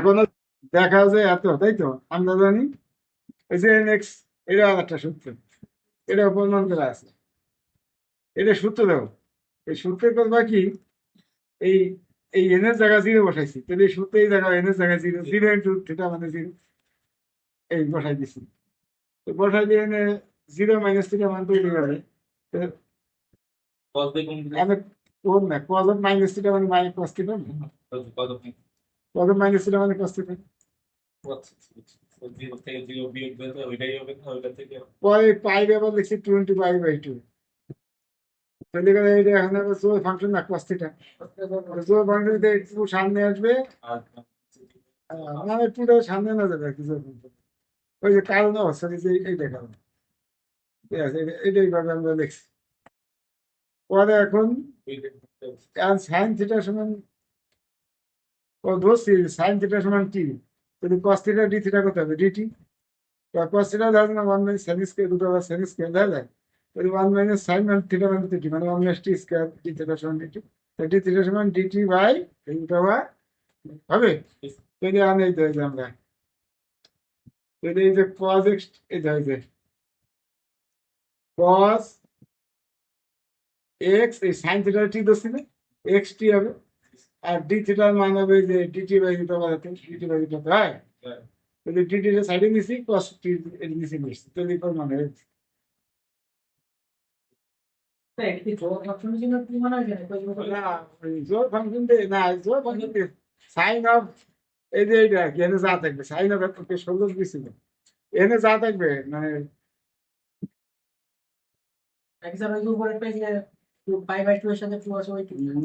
কোনো দেখা যায় এত, তাই তো আমরা জানি। এই যে নেক্সট, এটা আর একটা সূত্র, এটা প্রমাণ করা আছে। এটা সূত্র দেবো, এই সূত্রে করবা কি, এই এই এন এর জায়গা জিরো বসাইছি, তাহলে এই সূত্রে এই জায়গা এন এর জায়গা জিরো, জিরো ইন্টু থিটা মানে জিরো, এই বসাই দিছি। তো বসাই দিয়ে এনে জিরো মাইনাস থিটা মান তৈরি করে। তো আমি কোন না কজ অফ মাইনাস থিটা মানে minus cos theta, cos of minus theta মানে কস থিটা। পরে পাই আবার লিখছি 2 × π/2, তাহলে করে এটা এখন আবার জোর ফাংশন না কস থিটা, জোর ফাংশন একটু সামনে আসবে, মানে টুটা সামনে না যাবে আর কি জোর ফাংশন। ওই যে কারণ অবস্থা যে এইটা কারণ, ঠিক আছে, এটা এইভাবে আমরা লিখছি। পরে এখন সাইন থিটা সমান, ও ধরছি সাইন থিটা সমান টি, যদি কস থিটা ডি থিটা করতে হবে ডিটি, কস থিটা ধরেন না 1 - sin² দুটো আবার sin² দেখা যায়, তাহলে 1 - sin থিটা মানে টি মানে 1 - t² ডি থিটা সমান ডিটি, ডি থিটা সমান ডিটি বাই এই দুটো আবার হবে। তাহলে আমি এই ধরে আমরা, তাহলে এই যে কস এক্স, এই ধরে যে কস এক্স, এই সাইন থিটা টি ধরছি না, এক্স টি হবে, আর ডি থিটার মান হবে যে ডিটি বাই দুটো বাজাতে, ডিটি বাই দুটো, হয়। তাহলে ডিটি এর সাইডে নিছি, কস টি এর নিচে নিছি, তাহলে এর মানে হয়েছে। না, জোর ফাংশন দে না, জোর ফাংশন দে সাইন অফ, এই যে এইটা কি এনে যা থাকবে সাইন অফ এত ষোলো দিছিল, এনে যা থাকবে মানে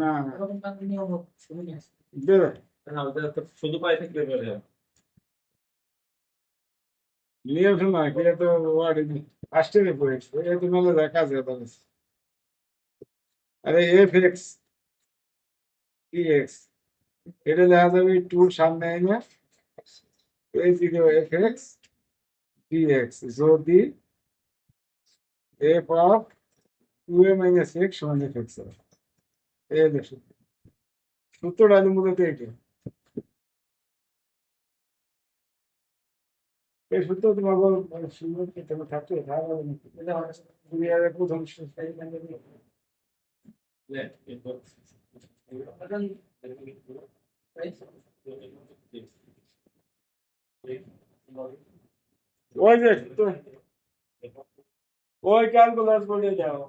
না দেবে, নিয়ে শোনা এটা তো ওয়ার্ড আসতে পড়েছে, এটা তো মেলে যায় কাজে বলেছে। আরে এফ এক্স টি এক্স, এটা দেখা যাবে টুর সামনে এনে এই দিকে এফ এক্স টি এক্স, যদি এফ অফ 2a - x সমান এফ এক্স, এই দেখো সূত্রটা মূলত এটা। এই সূত্র তোমার সুন্দর থাকতে দুনিয়ার প্রথম ওই যে ওই ক্যালকুলাস করে যাও।